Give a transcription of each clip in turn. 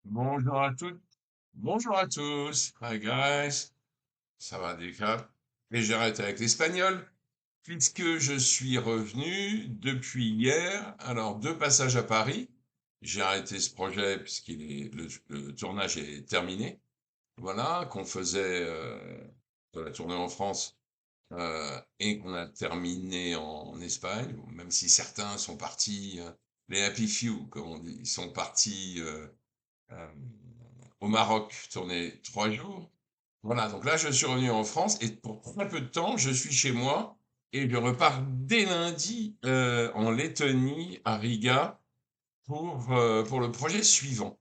Bonjour à toutes, bonjour à tous. Hi guys, ça va des cap. Et j'arrête avec l'espagnol, puisque je suis revenu depuis hier. Alors, deux passages à Paris. J'ai arrêté ce projet puisqu'il est, le tournage est terminé. Voilà, qu'on faisait de la tournée en France et qu'on a terminé en Espagne, même si certains sont partis, les happy few, comme on dit, ils sont partis euh, au Maroc, tourné 3 jours. Voilà, donc là, je suis revenu en France et pour très peu de temps, je suis chez moi et je repars dès lundi en Lettonie, à Riga, pour le projet suivant.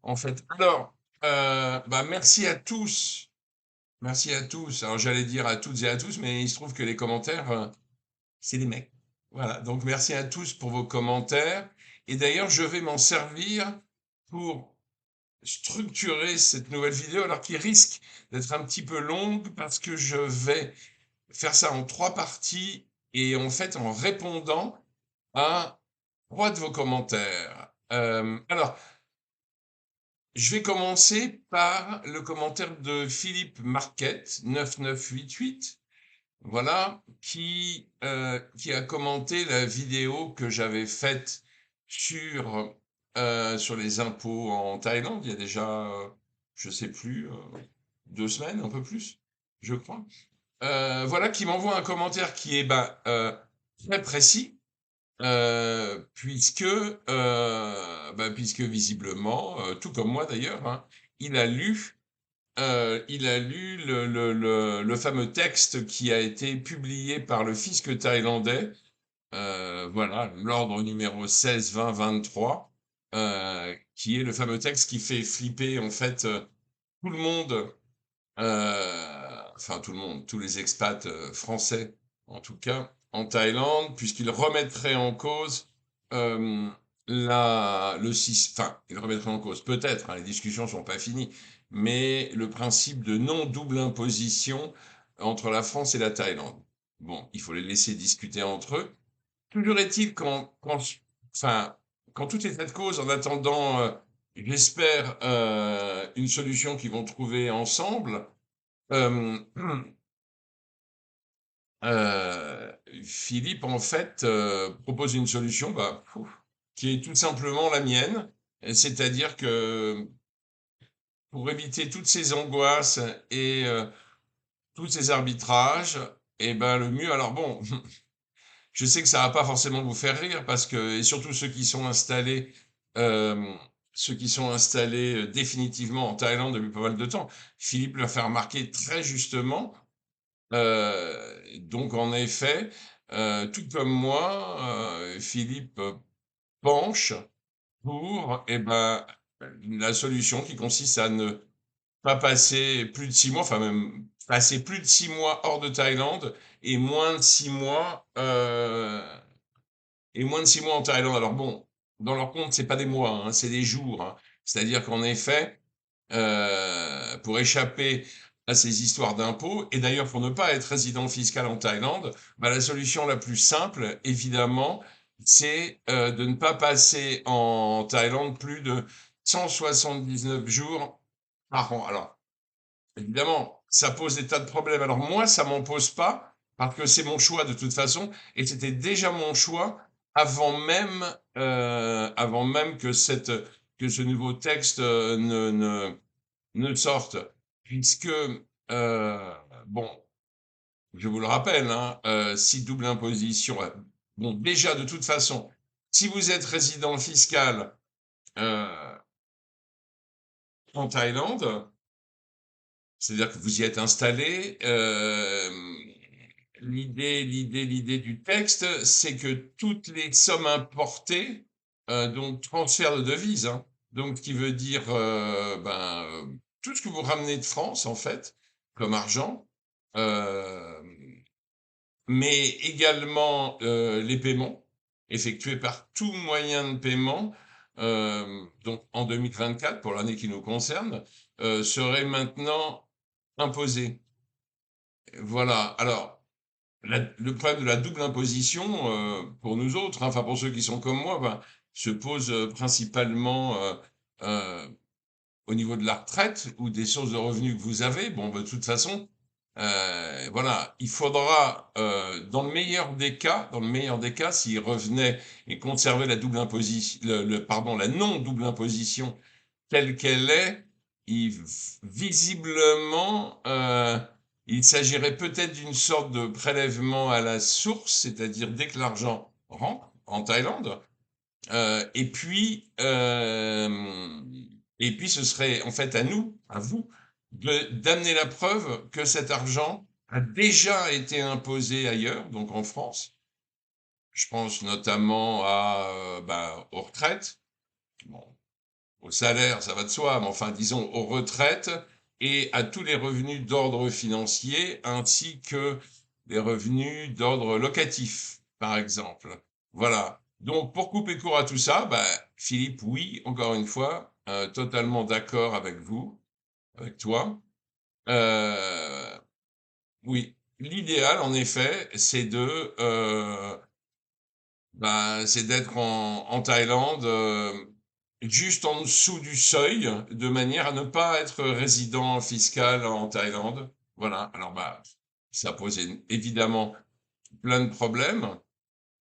En fait, alors, bah, merci à tous. Merci à tous. Alors, j'allais dire à toutes et à tous, mais il se trouve que les commentaires, c'est des mecs. Voilà, donc merci à tous pour vos commentaires. Et d'ailleurs, je vais m'en servir pour structurer cette nouvelle vidéo, alors qui risque d'être un petit peu longue parce que je vais faire ça en 3 parties et en fait en répondant à 3 de vos commentaires. Alors, je vais commencer par le commentaire de Philippe Marquette 9988, voilà, qui a commenté la vidéo que j'avais faite sur les impôts en Thaïlande, il y a déjà, je sais plus, 2 semaines, un peu plus, je crois. Voilà, qui m'envoie un commentaire qui est très précis, puisque visiblement, tout comme moi d'ailleurs, hein, il a lu le fameux texte qui a été publié par le fisc thaïlandais, voilà, l'ordre numéro 16-20-23, qui est le fameux texte qui fait flipper en fait tout le monde, enfin tout le monde, tous les expats français en tout cas, en Thaïlande, puisqu'il remettrait en cause euh, enfin, il remettrait en cause peut-être, hein, les discussions sont pas finies, mais le principe de non double imposition entre la France et la Thaïlande. Bon, il faut les laisser discuter entre eux. Toujours est-il enfin, quand tout est fait de cause, en attendant, j'espère, une solution qu'ils vont trouver ensemble, euh, Philippe, en fait, propose une solution qui est tout simplement la mienne, c'est-à-dire que pour éviter toutes ces angoisses et tous ces arbitrages, et ben le mieux, alors bon, je sais que ça va pas forcément vous faire rire parce que, et surtout euh, ceux qui sont installés définitivement en Thaïlande depuis pas mal de temps, Philippe leur fait remarquer très justement. Donc en effet, tout comme moi, Philippe penche pour, la solution qui consiste à ne pas passer plus de 6 mois, enfin même passer plus de 6 mois hors de Thaïlande et moins de 6 mois en Thaïlande. Alors bon, dans leur compte, c'est pas des mois, hein, c'est des jours, hein. C'est-à-dire qu'en effet, pour échapper à ces histoires d'impôts, et d'ailleurs pour ne pas être résident fiscal en Thaïlande, la solution la plus simple, évidemment, c'est de ne pas passer en Thaïlande plus de 179 jours par an. Alors, évidemment, ça pose des tas de problèmes. Alors moi, ça m'en pose pas, parce que c'est mon choix de toute façon, et c'était déjà mon choix avant même que ce nouveau texte ne sorte, puisque, bon, je vous le rappelle, hein, si double imposition, bon, déjà de toute façon, si vous êtes résident fiscal euh, en Thaïlande, c'est-à-dire que vous y êtes installé. L'idée du texte, c'est que toutes les sommes importées, donc transfert de devises, hein, donc ce qui veut dire tout ce que vous ramenez de France en fait, comme argent, euh, mais également les paiements effectués par tout moyen de paiement, donc en 2024 pour l'année qui nous concerne, seraient maintenant imposés. Voilà. Alors, le problème de la double imposition, pour nous autres, hein, enfin pour ceux qui sont comme moi, se pose principalement au niveau de la retraite ou des sources de revenus que vous avez, bon, de toute façon, voilà, il faudra, dans le meilleur des cas, s'ils revenaient et conservaient la double imposition, pardon, la non double imposition telle qu'elle est, visiblement, il s'agirait peut-être d'une sorte de prélèvement à la source, c'est-à-dire dès que l'argent rentre en Thaïlande, euh, et puis, euh, et puis ce serait en fait à nous, à vous, d'amener la preuve que cet argent a déjà été imposé ailleurs, donc en France. Je pense notamment aux retraites, bon, au salaire, ça va de soi, mais enfin disons aux retraites et à tous les revenus d'ordre financier, ainsi que les revenus d'ordre locatif, par exemple. Voilà. Donc, pour couper court à tout ça, Philippe, oui, encore une fois, totalement d'accord avec vous, avec toi. Euh, oui, l'idéal, en effet, c'est d'être en Thaïlande, juste en dessous du seuil, de manière à ne pas être résident fiscal en Thaïlande. Voilà. Alors, ça pose évidemment plein de problèmes.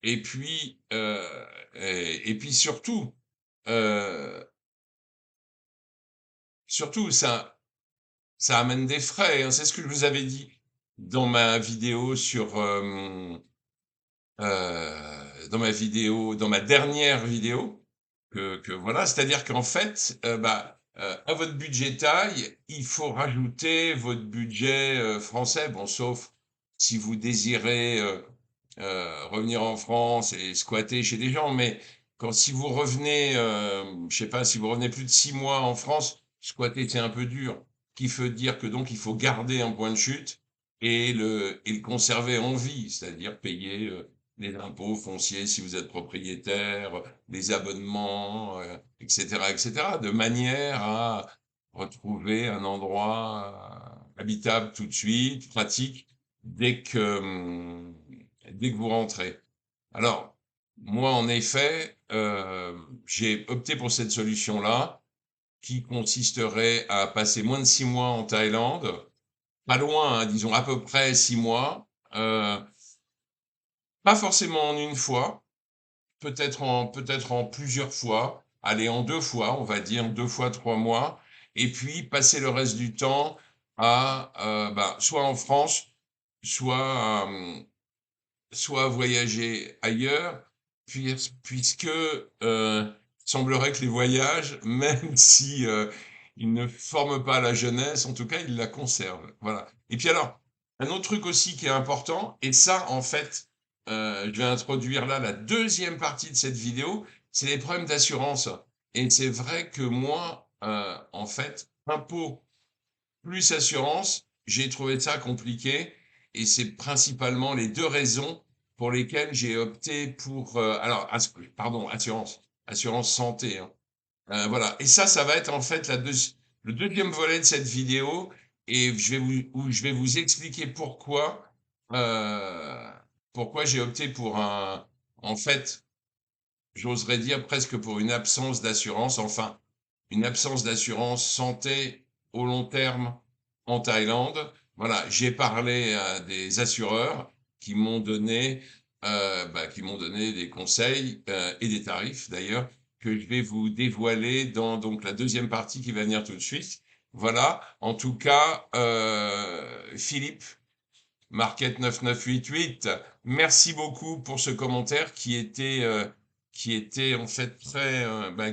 Et puis, et puis euh, surtout, ça amène des frais, hein. C'est ce que je vous avais dit dans ma vidéo dans ma dernière vidéo, que voilà, c'est-à-dire qu'en fait, à votre budget taille, il faut rajouter votre budget français, bon, sauf si vous désirez revenir en France et squatter chez des gens, mais si vous revenez, je sais pas, si vous revenez plus de 6 mois en France, squatter c'est un peu dur, qui veut dire que donc il faut garder un point de chute et le conserver en vie, c'est-à-dire payer les impôts fonciers si vous êtes propriétaire, les abonnements, etc., etc., de manière à retrouver un endroit habitable tout de suite, pratique, dès que, dès que vous rentrez. Alors, moi, en effet, j'ai opté pour cette solution-là, qui consisterait à passer moins de 6 mois en Thaïlande, pas loin, hein, disons à peu près 6 mois, pas forcément en une fois, peut-être en plusieurs fois, aller en 2 fois, on va dire 2 fois 3 mois, et puis passer le reste du temps soit en France, soit, soit voyager ailleurs, puisque semblerait que les voyages, même si ils ne forment pas la jeunesse, en tout cas, ils la conservent. Voilà. Et puis alors, un autre truc aussi qui est important, et ça, en fait, je vais introduire là la deuxième partie de cette vidéo, c'est les problèmes d'assurance. Et c'est vrai que moi, en fait, impôt plus assurance, j'ai trouvé ça compliqué et c'est principalement les deux raisons pour lesquelles j'ai opté pour pardon, assurance santé, hein. Voilà. Et ça va être en fait le deuxième volet de cette vidéo et où je vais vous expliquer euh, pourquoi j'ai opté pour en fait, j'oserais dire presque pour une absence d'assurance, enfin, une absence d'assurance santé au long terme en Thaïlande. Voilà, j'ai parlé à des assureurs qui m'ont donné des conseils et des tarifs d'ailleurs que je vais vous dévoiler dans donc la deuxième partie qui va venir tout de suite. Voilà, en tout cas, Philippe, Market 9988, merci beaucoup pour ce commentaire qui était en fait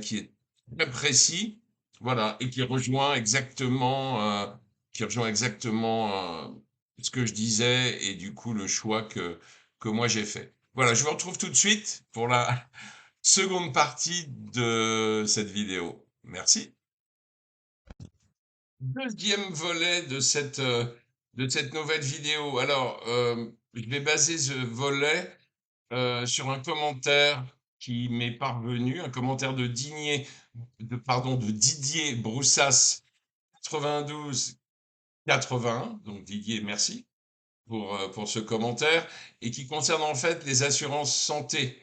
qui est très précis, voilà, et qui rejoint exactement ce que je disais et du coup le choix que moi j'ai fait. Voilà, je vous retrouve tout de suite pour la seconde partie de cette vidéo. Merci. Deuxième volet de cette nouvelle vidéo. Alors, je vais baser ce volet sur un commentaire qui m'est parvenu, un commentaire de Didier Broussas 92 81. Donc Didier, merci pour ce commentaire et qui concerne en fait les assurances santé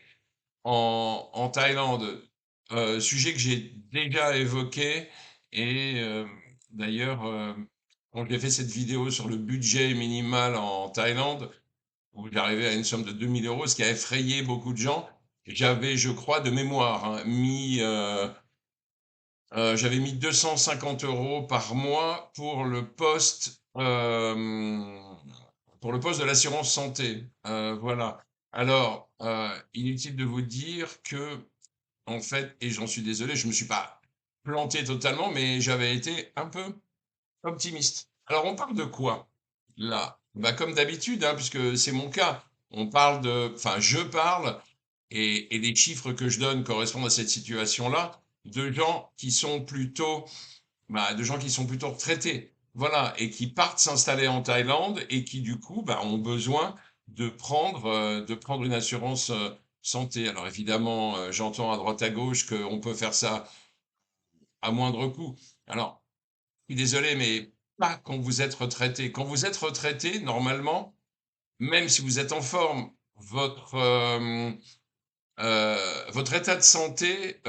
en Thaïlande. Sujet que j'ai déjà évoqué Et d'ailleurs, quand j'ai fait cette vidéo sur le budget minimal en Thaïlande, où j'arrivais à une somme de 2 000 €, ce qui a effrayé beaucoup de gens, j'avais, je crois, de mémoire, hein, j'avais mis 250 € par mois pour le poste de l'assurance santé. Voilà. Alors, inutile de vous dire que, en fait, et j'en suis désolé, je me suis pas planté totalement, mais j'avais été un peu optimiste. Alors, on parle de quoi là? Bah, comme d'habitude, hein, puisque c'est mon cas, enfin, je parle, et les chiffres que je donne correspondent à cette situation-là, de gens qui sont plutôt retraités, voilà, et qui partent s'installer en Thaïlande et qui du coup, bah, ont besoin de prendre une assurance santé. Alors évidemment, j'entends à droite à gauche qu'on peut faire ça à moindre coût. Alors, je suis désolé, mais pas quand vous êtes retraité. Quand vous êtes retraité, normalement, même si vous êtes en forme, votre état de santé,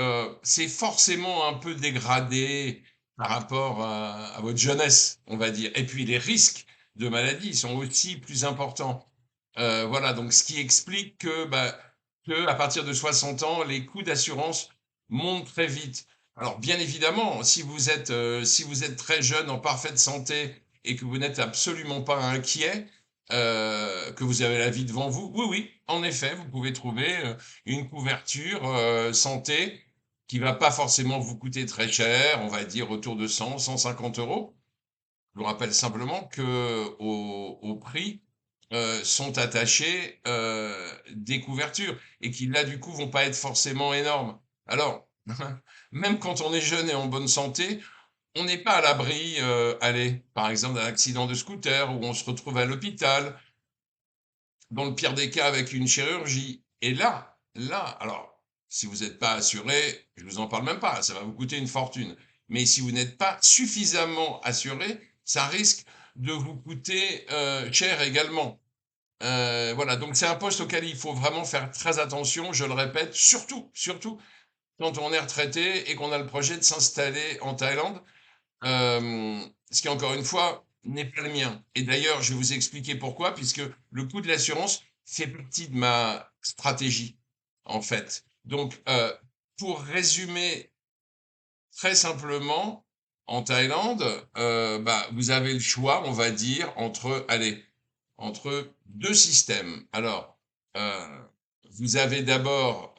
c'est forcément un peu dégradé par rapport à votre jeunesse, on va dire. Et puis les risques de maladie sont aussi plus importants. Voilà, donc ce qui explique que à partir de 60 ans, les coûts d'assurance montent très vite. Alors bien évidemment, si vous êtes très jeune, en parfaite santé et que vous n'êtes absolument pas inquiet, que vous avez la vie devant vous, oui, oui, en effet, vous pouvez trouver une couverture santé qui va pas forcément vous coûter très cher, on va dire autour de 100, 150 euros. Je vous rappelle simplement que au prix sont attachés des couvertures et qui là du coup vont pas être forcément énormes. Alors, même quand on est jeune et en bonne santé, on n'est pas à l'abri, allez, par exemple d'un accident de scooter où on se retrouve à l'hôpital, dans le pire des cas avec une chirurgie. Et là, alors, si vous n'êtes pas assuré, je vous en parle même pas, ça va vous coûter une fortune. Mais si vous n'êtes pas suffisamment assuré, ça risque de vous coûter cher également. Voilà, donc c'est un poste auquel il faut vraiment faire très attention, je le répète, surtout quand on est retraité et qu'on a le projet de s'installer en Thaïlande, ce qui encore une fois n'est pas le mien. Et d'ailleurs, je vais vous expliquer pourquoi, puisque le coût de l'assurance fait partie de ma stratégie, en fait. Donc, pour résumer très simplement, en Thaïlande, vous avez le choix, on va dire, entre deux systèmes. Alors, vous avez d'abord,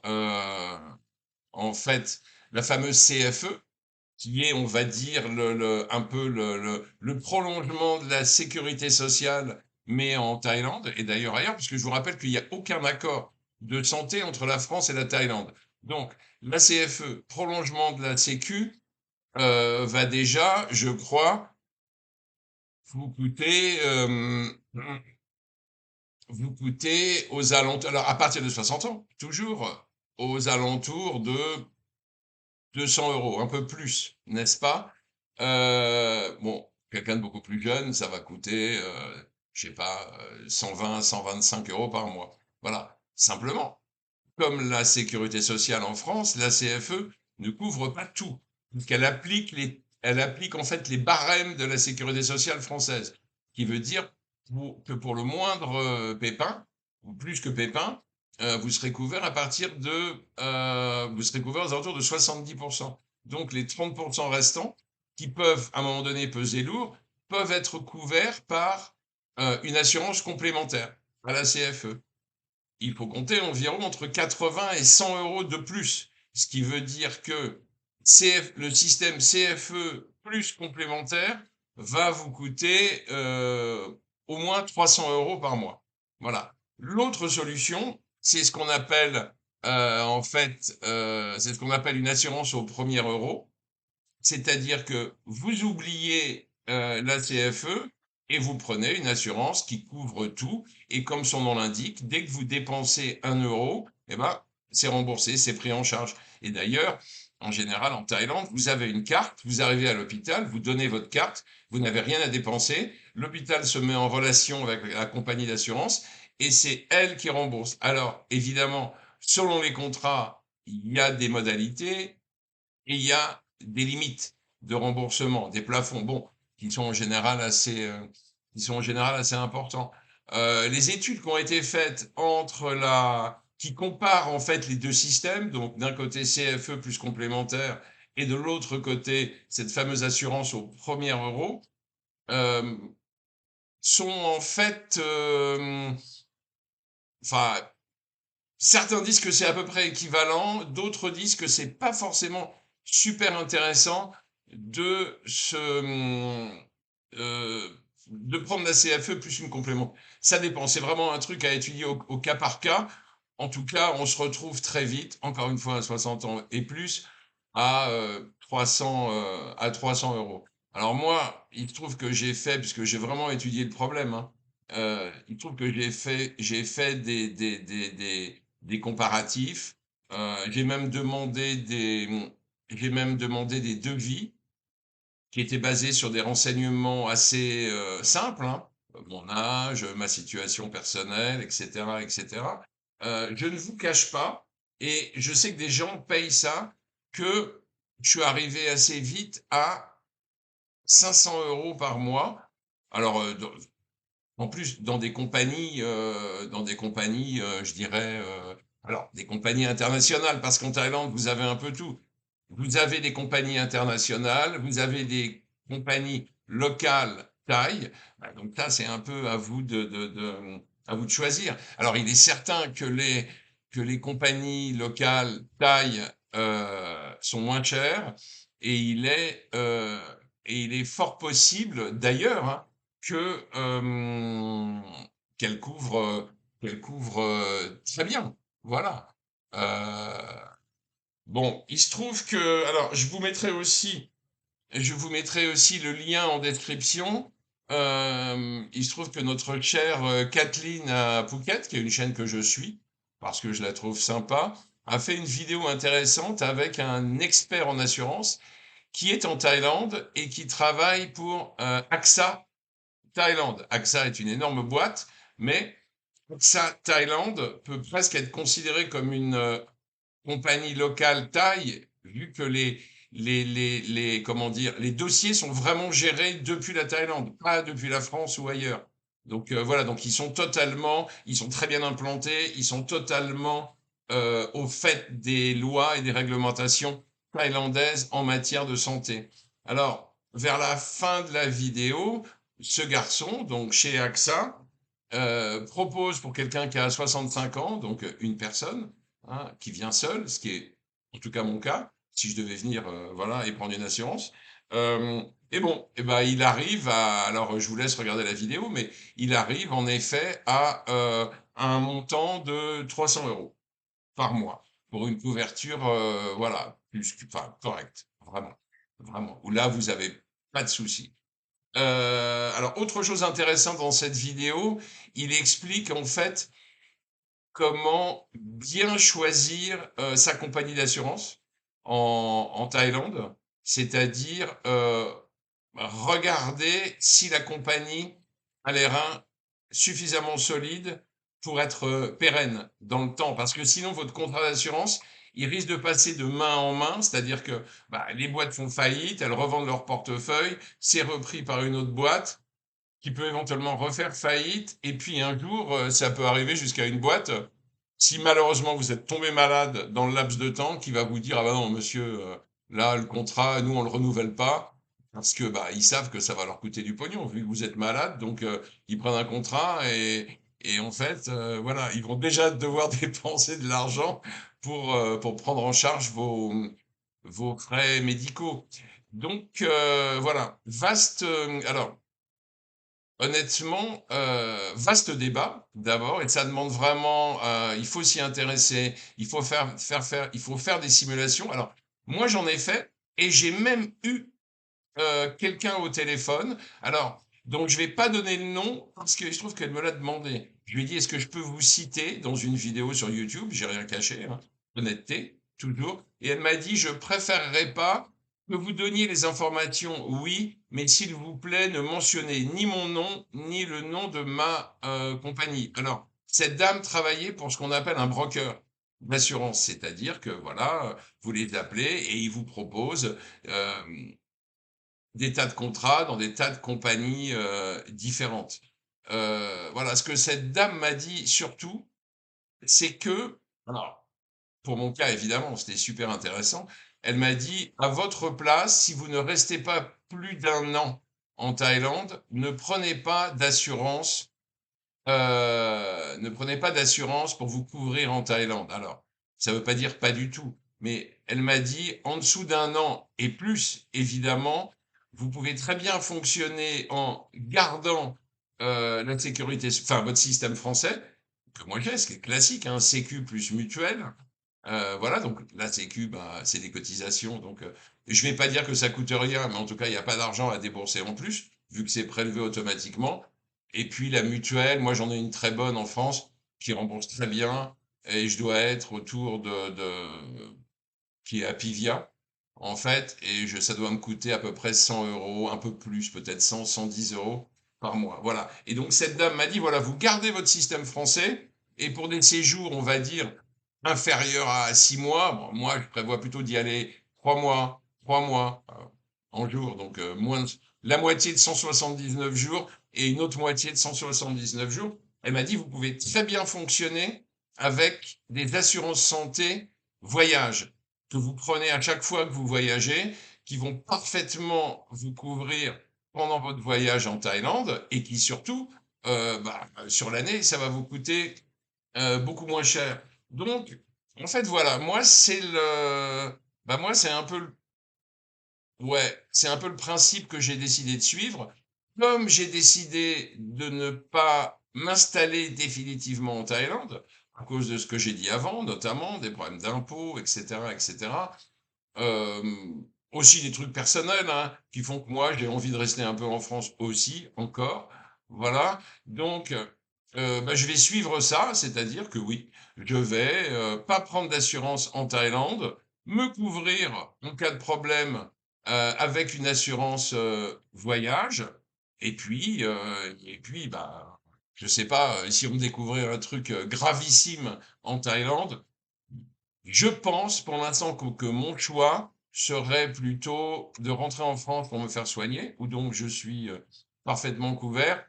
en fait, la fameuse CFE, qui est, on va dire, un peu le prolongement de la sécurité sociale, mais en Thaïlande et d'ailleurs ailleurs, puisque je vous rappelle qu'il n'y a aucun accord de santé entre la France et la Thaïlande. Donc, la CFE, prolongement de la Sécu, va déjà, je crois, vous coûter, aux alentours, alors à partir de 60 ans, toujours, aux alentours de 200 €, un peu plus, n'est-ce pas? Bon, quelqu'un de beaucoup plus jeune, ça va coûter, je sais pas, 120, 125 € par mois. Voilà. Simplement, comme la sécurité sociale en France, la CFE ne couvre pas tout, puisqu'elle elle applique en fait les barèmes de la sécurité sociale française, qui veut dire que pour le moindre pépin, ou plus que pépin, vous serez couvert aux alentours de 70%. Donc les 30% restants, qui peuvent à un moment donné peser lourd, peuvent être couverts par une assurance complémentaire à la CFE. Il faut compter environ entre 80 et 100 € de plus, ce qui veut dire que le système CFE plus complémentaire va vous coûter au moins 300 € par mois. Voilà. L'autre solution, c'est ce qu'on appelle c'est ce qu'on appelle une assurance au premier euro. C'est-à-dire que vous oubliez la CFE et vous prenez une assurance qui couvre tout. Et comme son nom l'indique, dès que vous dépensez 1 €, eh ben, c'est remboursé, c'est pris en charge. Et d'ailleurs, en général, en Thaïlande, vous avez une carte, vous arrivez à l'hôpital, vous donnez votre carte, vous n'avez rien à dépenser, l'hôpital se met en relation avec la compagnie d'assurance et c'est elle qui rembourse. Alors, évidemment, selon les contrats, il y a des modalités et il y a des limites. de remboursement, des plafonds, bon, qui sont en général assez importants. Les études qui ont été faites qui comparent en fait les deux systèmes, donc d'un côté CFE plus complémentaire et de l'autre côté cette fameuse assurance au premier euro, euh, sont en fait, enfin, certains disent que c'est à peu près équivalent, d'autres disent que c'est pas forcément super intéressant de de prendre la CFE plus une complément. Ça dépend, c'est vraiment un truc à étudier au cas par cas. En tout cas, on se retrouve très vite, encore une fois à 60 ans et plus, à 300 euros. Alors moi, il se trouve que j'ai fait, puisque j'ai vraiment étudié le problème, hein, il se trouve que j'ai fait des comparatifs. J'ai même demandé des devis qui étaient basés sur des renseignements assez simples, hein. Mon âge, ma situation personnelle, etc., etc. Je ne vous cache pas, et je sais que des gens payent ça, que je suis arrivé assez vite à 500 euros par mois. Alors, en plus, je dirais, alors des compagnies internationales, parce qu'en Thaïlande, vous avez un peu tout. Vous avez des compagnies internationales, vous avez des compagnies locales thaï. Bah, donc ça, c'est un peu à vous à vous de choisir. Alors, il est certain que les compagnies locales thaï sont moins chères, et il est fort possible, d'ailleurs, hein, que qu'elle couvre qu'elle couvre très bien. Voilà. Euh, bon, il se trouve que alors je vous mettrai aussi le lien en description. Il se trouve que notre chère Kathleen à Phuket, qui est une chaîne que je suis parce que je la trouve sympa, a fait une vidéo intéressante avec un expert en assurance qui est en Thaïlande et qui travaille pour AXA Thaïlande. AXA est une énorme boîte, mais AXA Thaïlande peut presque être considérée comme une compagnie locale thaï, vu que comment dire, les dossiers sont vraiment gérés depuis la Thaïlande, pas depuis la France ou ailleurs. Donc voilà, donc ils sont très bien implantés, ils sont totalement au fait des lois et des réglementations thaïlandaises en matière de santé. Alors, vers la fin de la vidéo, ce garçon, donc chez AXA, propose pour quelqu'un qui a 65 ans, donc une personne, hein, qui vient seul, ce qui est en tout cas mon cas, si je devais venir voilà, et prendre une assurance. Euh, et bon, et ben, alors je vous laisse regarder la vidéo, mais il arrive en effet à un montant de 300 euros par mois pour une couverture, voilà, enfin, correcte, vraiment, vraiment. Où là, vous avez pas de souci. Alors, autre chose intéressante dans cette vidéo, il explique en fait comment bien choisir sa compagnie d'assurance en Thaïlande, c'est-à-dire regarder si la compagnie a les reins suffisamment solides pour être pérenne dans le temps, parce que sinon votre contrat d'assurance, il risque de passer de main en main, c'est-à-dire que bah, les boîtes font faillite, elles revendent leur portefeuille, c'est repris par une autre boîte qui peut éventuellement refaire faillite. Et puis un jour, ça peut arriver jusqu'à une boîte, si malheureusement vous êtes tombé malade dans le laps de temps, qui va vous dire, ah bah non, monsieur, là, le contrat, nous, on le renouvelle pas. Parce que bah, ils savent que ça va leur coûter du pognon, vu que vous êtes malade. Donc, ils prennent un contrat et en fait, voilà, ils vont déjà devoir dépenser de l'argent pour prendre en charge vos frais médicaux. Donc, voilà, alors, honnêtement, vaste débat d'abord, et ça demande vraiment, il faut s'y intéresser, il faut faire des simulations. Alors, moi j'en ai fait, et j'ai même eu quelqu'un au téléphone. Alors, donc je vais pas donner le nom parce que je trouve qu'elle me l'a demandé. Je lui ai dit, est-ce que je peux vous citer dans une vidéo sur YouTube? J'ai rien caché, hein. Honnêteté, toujours. Et elle m'a dit, je préférerais pas que vous donniez les informations, oui, mais s'il vous plaît, ne mentionnez ni mon nom, ni le nom de ma compagnie. Alors, cette dame travaillait pour ce qu'on appelle un broker d'assurance, c'est-à-dire que voilà, vous les appelez et ils vous proposent des tas de contrats dans des tas de compagnies différentes. Voilà, ce que cette dame m'a dit surtout, c'est que, alors, pour mon cas, évidemment, c'était super intéressant. Elle m'a dit, à votre place, si vous ne restez pas plus d'un an en Thaïlande, ne prenez pas d'assurance pour vous couvrir en Thaïlande. Alors, ça ne veut pas dire pas du tout, mais elle m'a dit en dessous d'un an et plus, évidemment, vous pouvez très bien fonctionner en gardant la sécurité, enfin votre système français, que moi j'ai, ce qui est classique, hein, Sécu plus mutuelle. Voilà, donc la Sécu, bah, c'est des cotisations. Donc, je vais pas dire que ça coûte rien, mais en tout cas, il n'y a pas d'argent à débourser en plus, vu que c'est prélevé automatiquement. Et puis la mutuelle, moi j'en ai une très bonne en France qui rembourse très bien, et je dois être autour qui est Apivia, en fait, et ça doit me coûter à peu près 100 euros, un peu plus, peut-être 100, 110 euros par mois. Voilà. Et donc cette dame m'a dit, voilà, vous gardez votre système français, et pour des séjours, on va dire, inférieurs à 6 mois, bon, moi je prévois plutôt d'y aller 3 mois en jours, donc la moitié de 179 jours et une autre moitié de 179 jours. Elle m'a dit, vous pouvez très bien fonctionner avec des assurances santé voyage que vous prenez à chaque fois que vous voyagez, qui vont parfaitement vous couvrir pendant votre voyage en Thaïlande et qui surtout, sur l'année, ça va vous coûter beaucoup moins cher. Donc, en fait, voilà, moi, c'est un peu, ouais, c'est un peu le principe que j'ai décidé de suivre. Comme j'ai décidé de ne pas m'installer définitivement en Thaïlande, à cause de ce que j'ai dit avant, notamment des problèmes d'impôts, etc., etc., euh, aussi des trucs personnels, hein, qui font que moi, j'ai envie de rester un peu en France aussi, encore. Voilà. Donc, je vais suivre ça, c'est-à-dire que oui, je vais pas prendre d'assurance en Thaïlande, me couvrir en cas de problème avec une assurance voyage, bah, je sais pas, si on me découvrait un truc gravissime en Thaïlande, je pense pour l'instant que mon choix serait plutôt de rentrer en France pour me faire soigner, où donc je suis parfaitement couvert,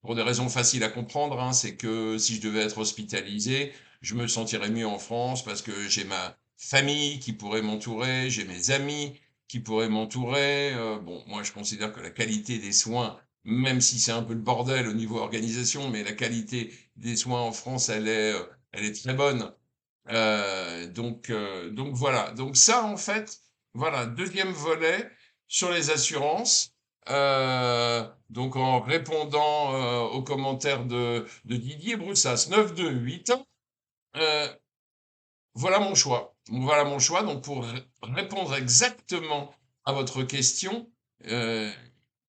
pour des raisons faciles à comprendre, hein. C'est que si je devais être hospitalisé, je me sentirais mieux en France parce que j'ai ma famille qui pourrait m'entourer, j'ai mes amis qui pourraient m'entourer. Bon, moi je considère que la qualité des soins, même si c'est un peu le bordel au niveau organisation, mais la qualité des soins en France, elle est très bonne. Donc voilà. Donc ça, en fait, voilà, deuxième volet sur les assurances. Donc en répondant aux commentaires de Didier Broussas 928, euh, voilà mon choix. Voilà mon choix. Donc pour répondre exactement à votre question, euh,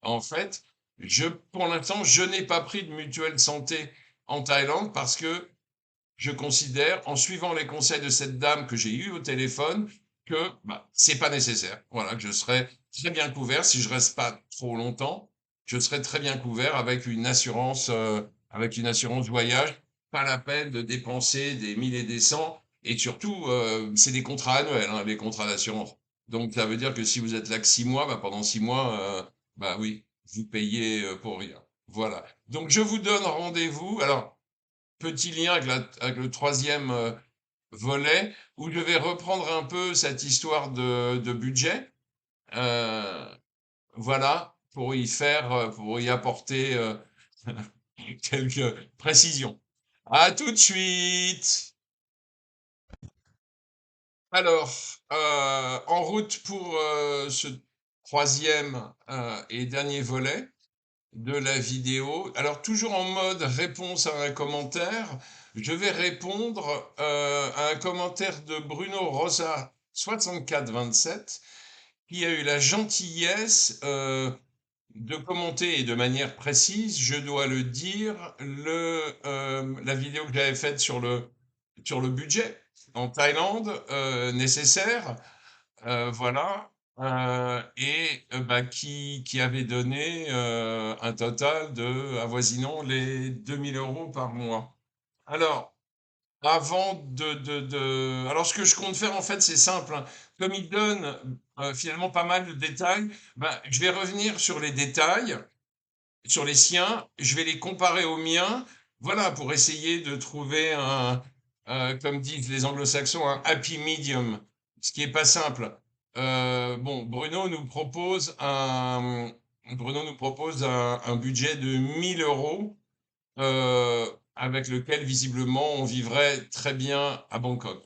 en fait, pour l'instant, je n'ai pas pris de mutuelle santé en Thaïlande parce que je considère, en suivant les conseils de cette dame que j'ai eue au téléphone, que c'est pas nécessaire. Voilà, que je serai très bien couvert si je reste pas trop longtemps. Je serai très bien couvert avec une assurance voyage. Pas la peine de dépenser des 1000 et des cents. Et surtout, c'est des contrats annuels, hein, les contrats d'assurance. Donc ça veut dire que si vous êtes là que 6 mois, pendant 6 mois, oui, vous payez pour rien. Voilà. Donc je vous donne rendez-vous. Alors, petit lien avec le troisième volet, où je vais reprendre un peu cette histoire de budget, euh, voilà, pour y apporter quelques précisions. À tout de suite. Alors, en route pour ce troisième et dernier volet de la vidéo. Alors, toujours en mode réponse à un commentaire, je vais répondre à un commentaire de Bruno Rosa 6427 qui a eu la gentillesse de commenter et de manière précise, je dois le dire, la vidéo que j'avais faite sur le budget en Thaïlande nécessaire, voilà, qui avait donné un total de avoisinant les 2000 euros par mois. Alors, avant alors ce que je compte faire en fait, c'est simple, hein. Comme il donne, finalement pas mal de détails, ben, je vais revenir sur les détails, sur les siens, je vais les comparer aux miens, voilà, pour essayer de trouver comme disent les anglo-saxons, un happy medium, ce qui est pas simple. Bon, Bruno nous propose un budget de 1 000 € avec lequel visiblement on vivrait très bien à Bangkok.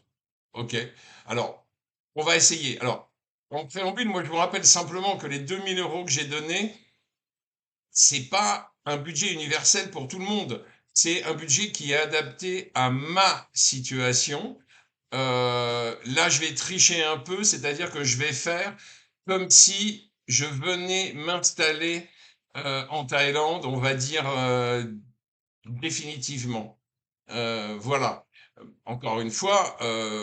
Ok. Alors, on va essayer. Alors, en préambule, moi je vous rappelle simplement que les 2 000 € que j'ai donnés, c'est pas un budget universel pour tout le monde. C'est un budget qui est adapté à ma situation. Là, je vais tricher un peu, c'est-à-dire que je vais faire comme si je venais m'installer en Thaïlande, on va dire définitivement. Voilà. Encore une fois,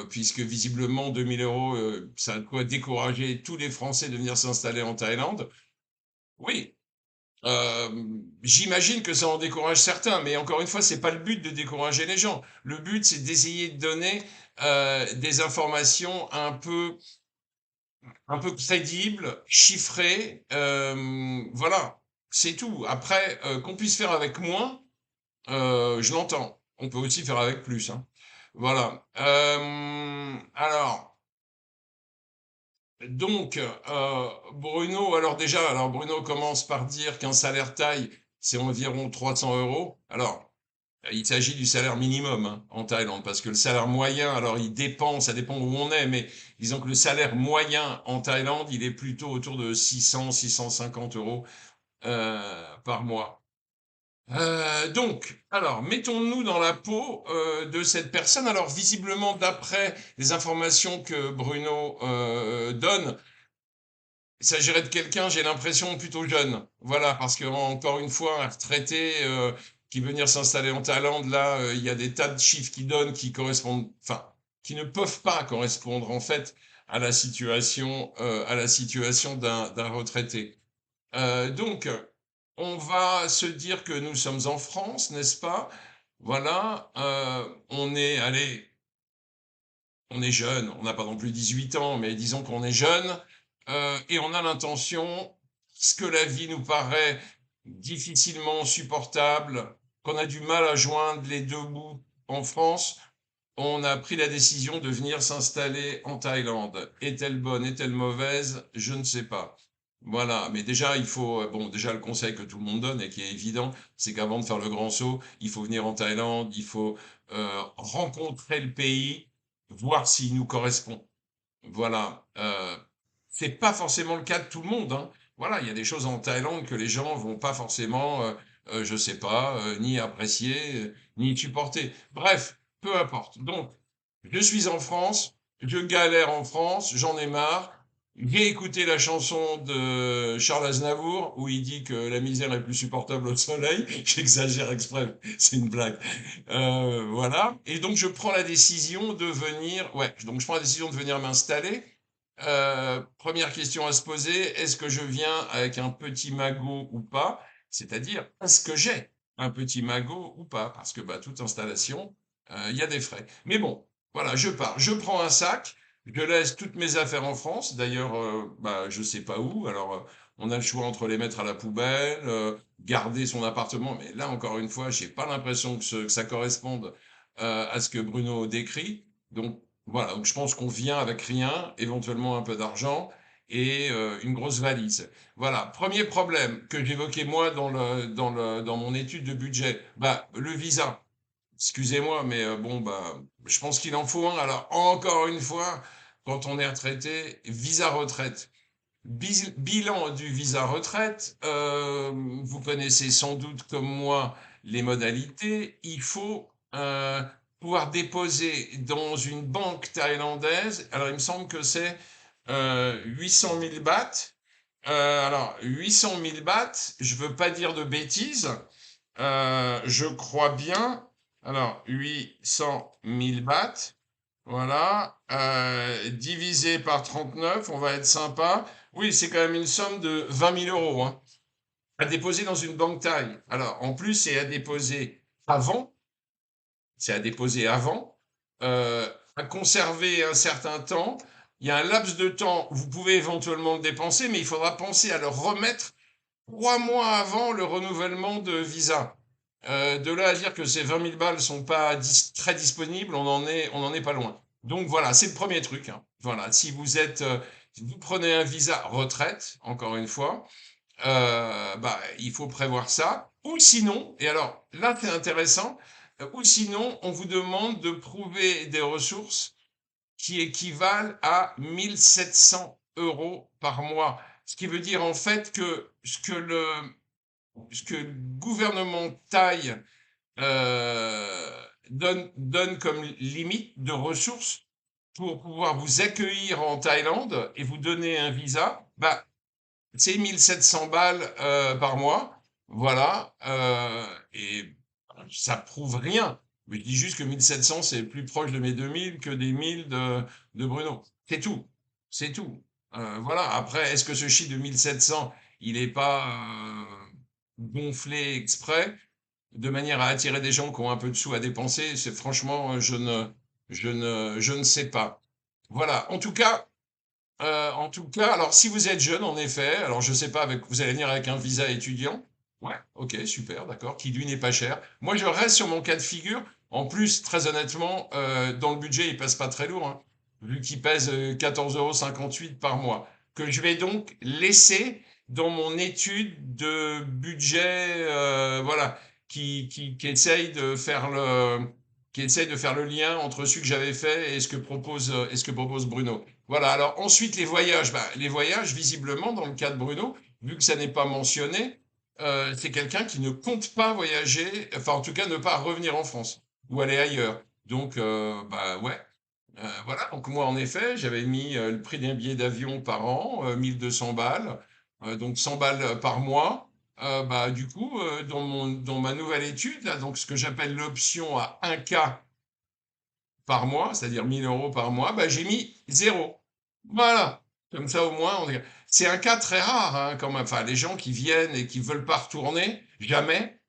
puisque visiblement 2 000 €, ça a de quoi décourager tous les Français de venir s'installer en Thaïlande. Oui, j'imagine que ça en décourage certains, mais encore une fois, c'est pas le but de décourager les gens. Le but, c'est d'essayer de donner des informations un peu crédibles, chiffrées. Voilà, c'est tout. Après, qu'on puisse faire avec moins, je l'entends. On peut aussi faire avec plus, hein. Voilà. Alors, donc, alors Bruno commence par dire qu'un salaire taille, c'est environ 300 euros. Alors, il s'agit du salaire minimum hein, en Thaïlande, parce que le salaire moyen, alors il dépend, ça dépend où on est, mais disons que le salaire moyen en Thaïlande, il est plutôt autour de 600, 650 euros par mois. Donc, alors, mettons-nous dans la peau de cette personne. Alors, visiblement, d'après les informations que Bruno donne, il s'agirait de quelqu'un, j'ai l'impression, plutôt jeune. Voilà, parce que encore une fois, un retraité qui veut venir s'installer en Thaïlande, là, il y a des tas de chiffres qui donnent qui correspondent, enfin, qui ne peuvent pas correspondre en fait à la situation d'un retraité. Donc, on va se dire que nous sommes en France, n'est-ce pas? Voilà, allez, on est jeune, on n'a pas non plus 18 ans, mais disons qu'on est jeune, et on a l'intention, ce que la vie nous paraît difficilement supportable, qu'on a du mal à joindre les deux bouts en France, on a pris la décision de venir s'installer en Thaïlande. Est-elle bonne, est-elle mauvaise? Je ne sais pas. Voilà, mais déjà, bon, déjà le conseil que tout le monde donne et qui est évident, c'est qu'avant de faire le grand saut, il faut venir en Thaïlande, il faut rencontrer le pays, voir s'il nous correspond. Voilà. C'est pas forcément le cas de tout le monde, hein. Voilà, il y a des choses en Thaïlande que les gens vont pas forcément, je sais pas, ni apprécier, ni supporter. Bref, peu importe. Donc, je suis en France, je galère en France, j'en ai marre. J'ai écouté la chanson de Charles Aznavour où il dit que la misère est plus supportable au soleil. J'exagère exprès, c'est une blague. Voilà. Et donc je prends la décision de venir, ouais, donc je prends la décision de venir m'installer. Première question à se poser, est-ce que je viens avec un petit magot ou pas? C'est-à-dire, est-ce que j'ai un petit magot ou pas? Parce que bah, toute installation, il y a des frais. Mais bon, voilà, je pars. Je prends un sac, je laisse toutes mes affaires en France. D'ailleurs, bah, je sais pas où. Alors, on a le choix entre les mettre à la poubelle, garder son appartement. Mais là, encore une fois, j'ai pas l'impression que ça corresponde à ce que Bruno décrit. Donc, voilà, donc je pense qu'on vient avec rien, éventuellement un peu d'argent et une grosse valise. Voilà, premier problème que j'évoquais moi dans mon étude de budget, bah, le visa. Excusez-moi, mais bon, bah, je pense qu'il en faut un. Alors, encore une fois, quand on est retraité, visa retraite. Bilan du visa retraite, vous connaissez sans doute comme moi les modalités. Il faut pouvoir déposer dans une banque thaïlandaise. Alors, il me semble que c'est 800 000 bahts. Alors, 800 000 bahts, je veux pas dire de bêtises. Je crois bien. Alors, 800 000 bahts. Voilà, divisé par 39, on va être sympa. Oui, c'est quand même une somme de 20 000 euros hein, à déposer dans une banque thaï. Alors, en plus, c'est à déposer avant. C'est à déposer avant. à conserver un certain temps. Il y a un laps de temps où vous pouvez éventuellement le dépenser, mais il faudra penser à le remettre 3 mois avant le renouvellement de visa. De là à dire que ces 20 000 balles sont pas très disponibles, on en est pas loin. Donc voilà, c'est le premier truc, hein. Voilà, si vous prenez un visa retraite, encore une fois, bah, il faut prévoir ça. Ou sinon, et alors là c'est intéressant, ou sinon on vous demande de prouver des ressources qui équivalent à 1 700 € par mois. Ce qui veut dire en fait que ce que le gouvernement taille donne comme limite de ressources pour pouvoir vous accueillir en Thaïlande et vous donner un visa, bah, c'est 1 700 balles par mois. Voilà. Et ça prouve rien. Mais je dis juste que 1 700, c'est plus proche de mes 2 000 que des 1 000 de Bruno. C'est tout. C'est tout. Voilà. Après, est-ce que ce chiffre de 1 700, il n'est pas gonflé exprès de manière à attirer des gens qui ont un peu de sous à dépenser? C'est franchement, je ne sais pas. Voilà. En tout cas, alors si vous êtes jeune, en effet, alors je sais pas, vous allez venir avec un visa étudiant. Ouais, ok, super, d'accord, qui lui n'est pas cher. Moi, je reste sur mon cas de figure. En plus, très honnêtement, dans le budget, il passe pas très lourd, hein, vu qu'il pèse 14,58 € par mois, que je vais donc laisser dans mon étude de budget, voilà, qui essaye de faire qui essaye de faire le lien entre celui que j'avais fait et ce que propose Bruno. Voilà, alors ensuite les voyages. Bah, les voyages, visiblement, dans le cas de Bruno, vu que ça n'est pas mentionné, c'est quelqu'un qui ne compte pas voyager, enfin en tout cas ne pas revenir en France ou aller ailleurs. Donc, bah ouais. Voilà, donc moi en effet, j'avais mis le prix d'un billet d'avion par an, 1200 balles, donc 100 balles par mois. Bah, du coup, dans ma nouvelle étude, là, donc ce que j'appelle l'option à 1K par mois, c'est-à-dire 1 000 € par mois, bah, j'ai mis zéro. Voilà. Comme ça, au moins, c'est un cas très rare, hein, quand même. Enfin, les gens qui viennent et qui veulent pas retourner, jamais,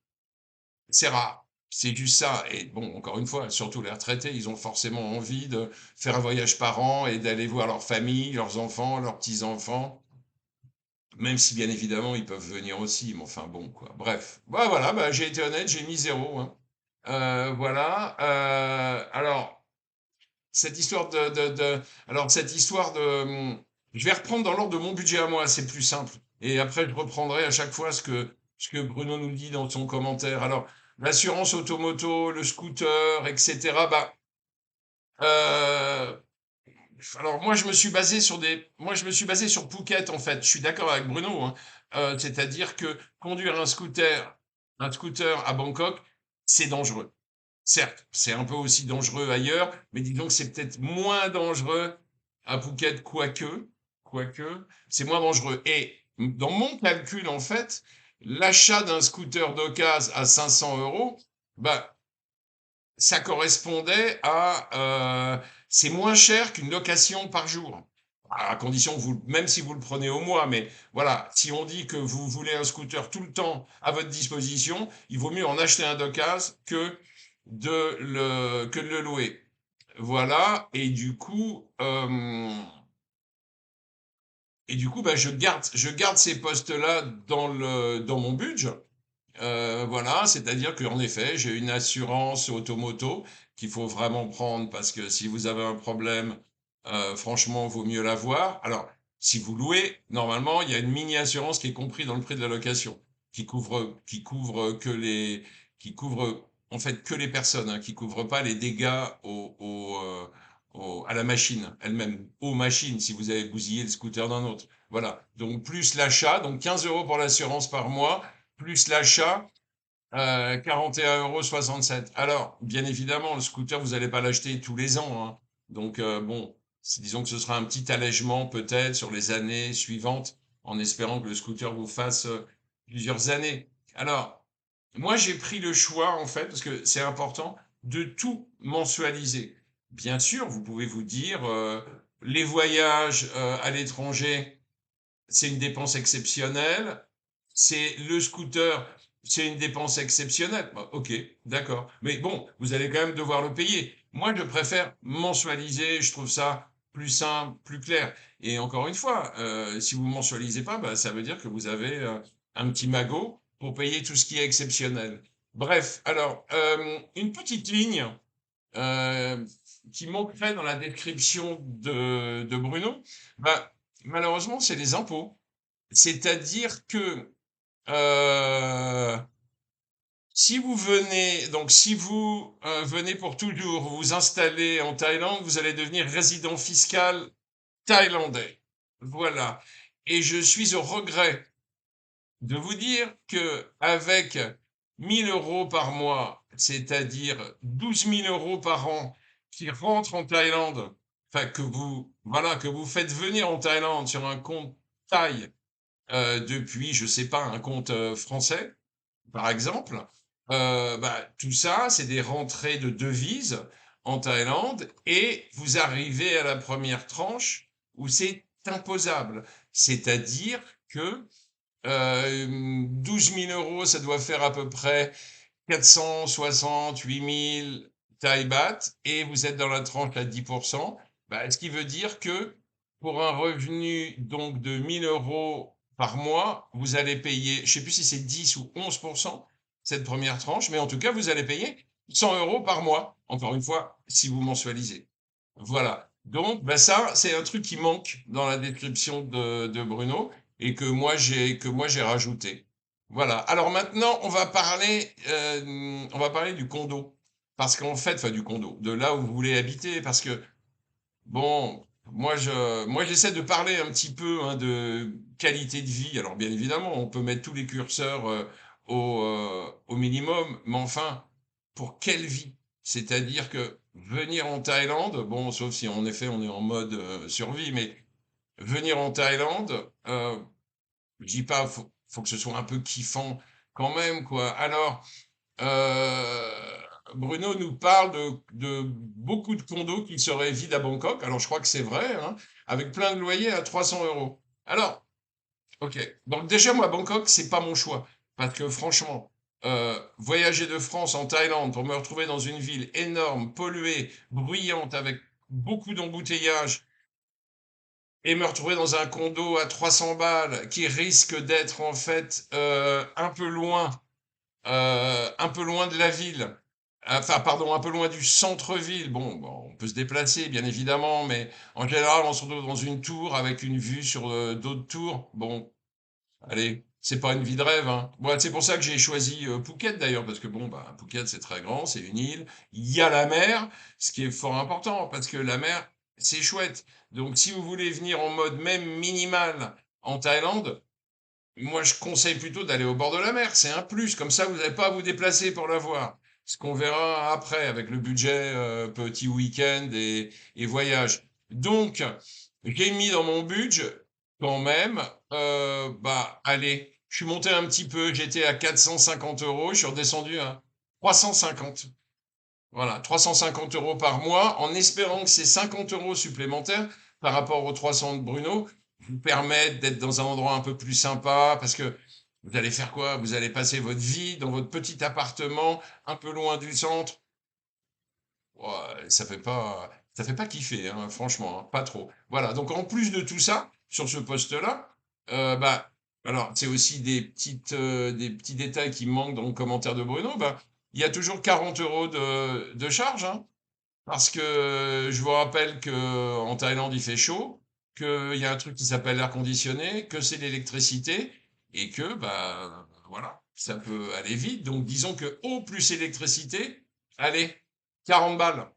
c'est rare. C'est juste ça. Et bon, encore une fois, surtout les retraités, ils ont forcément envie de faire un voyage par an et d'aller voir leur famille, leurs enfants, leurs petits-enfants. Même si, bien évidemment, ils peuvent venir aussi. Mais enfin, bon, quoi. Bref. Bah, voilà, bah, j'ai été honnête, j'ai mis zéro, hein. Voilà. Alors, cette histoire je vais reprendre dans l'ordre de mon budget à moi, c'est plus simple. Et après, je reprendrai à chaque fois ce que Bruno nous dit dans son commentaire. Alors, l'assurance automoto, le scooter, etc. Bah, euh, alors moi, je me suis basé sur Phuket en fait. Je suis d'accord avec Bruno, hein. C'est-à-dire que conduire un scooter à Bangkok, c'est dangereux. Certes, c'est un peu aussi dangereux ailleurs, mais disons que c'est peut-être moins dangereux à Phuket, quoique, c'est moins dangereux. Et dans mon calcul, en fait, l'achat d'un scooter d'occasion à 500 euros, bah, ça correspondait c'est moins cher qu'une location par jour. À condition que même si vous le prenez au mois, mais voilà, si on dit que vous voulez un scooter tout le temps à votre disposition, il vaut mieux en acheter un d'occasion que de le louer. Voilà, et du coup, bah, je garde ces postes-là dans mon budget. Voilà, c'est-à-dire qu'en effet, j'ai une assurance automoto qu'il faut vraiment prendre parce que si vous avez un problème, franchement, vaut mieux l'avoir. Alors, si vous louez, normalement, il y a une mini-assurance qui est comprise dans le prix de la location, qui couvre qui couvre en fait que les personnes, hein, qui couvre pas les dégâts à la machine elle-même, aux machines, si vous avez bousillé le scooter d'un autre. Voilà. Donc, plus l'achat, donc 15 € pour l'assurance par mois plus l'achat, 41,67 €. Alors, bien évidemment, le scooter, vous n'allez pas l'acheter tous les ans, hein. Donc, bon, disons que ce sera un petit allègement peut-être sur les années suivantes, en espérant que le scooter vous fasse plusieurs années. Alors, moi, j'ai pris le choix, en fait, parce que c'est important, de tout mensualiser. Bien sûr, vous pouvez vous dire, les voyages à l'étranger, c'est une dépense exceptionnelle. C'est le scooter, c'est une dépense exceptionnelle. Bah, ok, d'accord. Mais bon, vous allez quand même devoir le payer. Moi, je préfère mensualiser, je trouve ça plus simple, plus clair. Et encore une fois, si vous mensualisez pas, bah, ça veut dire que vous avez un petit magot pour payer tout ce qui est exceptionnel. Bref, alors, une petite ligne euh, qui manquerait dans la description de Bruno, bah, malheureusement, c'est les impôts. C'est-à-dire que euh, si vous venez pour toujours, vous vous installez en Thaïlande, vous allez devenir résident fiscal thaïlandais. Voilà. Et je suis au regret de vous dire que avec 1 000 € par mois, c'est-à-dire 12 000 € par an qui rentrent en Thaïlande, enfin voilà, que vous faites venir en Thaïlande sur un compte Thaï depuis, je sais pas, un compte français, par exemple, bah, tout ça, c'est des rentrées de devises en Thaïlande et vous arrivez à la première tranche où c'est imposable. C'est-à-dire que 12 000 €, ça doit faire à peu près 468 000 Thai baht et vous êtes dans la tranche à 10%, bah, ce qui veut dire que pour un revenu donc de 1 000 € par mois, vous allez payer, je sais plus si c'est 10 ou 11% cette première tranche, mais en tout cas, vous allez payer 100 € par mois, encore une fois, si vous mensualisez. Voilà. Donc, bah ça, c'est un truc qui manque dans la description de Bruno et que moi j'ai rajouté. Voilà. Alors maintenant, on va parler du condo. Parce qu'en fait, enfin du condo, de là où vous voulez habiter. Parce que, bon, moi j'essaie de parler un petit peu hein, de qualité de vie. Alors bien évidemment, on peut mettre tous les curseurs au minimum, mais enfin, pour quelle vie? C'est-à-dire que venir en Thaïlande, bon, sauf si en effet on est en mode survie, mais venir en Thaïlande, je dis pas, faut que ce soit un peu kiffant quand même, quoi. Alors, Bruno nous parle de beaucoup de condos qui seraient vides à Bangkok. Alors, je crois que c'est vrai, hein, avec plein de loyers à 300 euros. Alors, ok. Donc, déjà, moi, Bangkok, c'est pas mon choix. Parce que franchement, voyager de France en Thaïlande pour me retrouver dans une ville énorme, polluée, bruyante, avec beaucoup d'embouteillages, et me retrouver dans un condo à 300 balles qui risque d'être en fait un peu loin de la ville. Enfin, pardon, un peu loin du centre-ville. Bon, on peut se déplacer, bien évidemment, mais en général, on se retrouve dans une tour avec une vue sur d'autres tours. Bon, allez, c'est pas une vie de rêve, hein. Moi, c'est pour ça que j'ai choisi Phuket d'ailleurs, parce que bon, bah, Phuket c'est très grand, c'est une île, il y a la mer, ce qui est fort important, parce que la mer, c'est chouette. Donc, si vous voulez venir en mode même minimal en Thaïlande, moi je conseille plutôt d'aller au bord de la mer, c'est un plus, comme ça vous n'avez pas à vous déplacer pour la voir. Ce qu'on verra après avec le budget petit week-end et voyage. Donc, j'ai mis dans mon budget quand même, bah allez, je suis monté un petit peu, j'étais à 450 euros, je suis redescendu à 350. Voilà, 350 € par mois, en espérant que ces 50 € supplémentaires par rapport aux 300 de Bruno vous permettent d'être dans un endroit un peu plus sympa, parce que vous allez faire quoi? Vous allez passer votre vie dans votre petit appartement, un peu loin du centre. Ouais, ça fait pas kiffer, hein, franchement, hein, pas trop. Voilà, donc en plus de tout ça, sur ce poste-là, bah, alors c'est aussi des petits détails qui manquent dans le commentaire de Bruno, bah, il y a toujours 40 € de charge, hein, parce que je vous rappelle que en Thaïlande il fait chaud, qu'il y a un truc qui s'appelle l'air conditionné, que c'est l'électricité, et que, bah, voilà, ça peut aller vite. Donc disons que eau plus électricité, allez, 40 balles.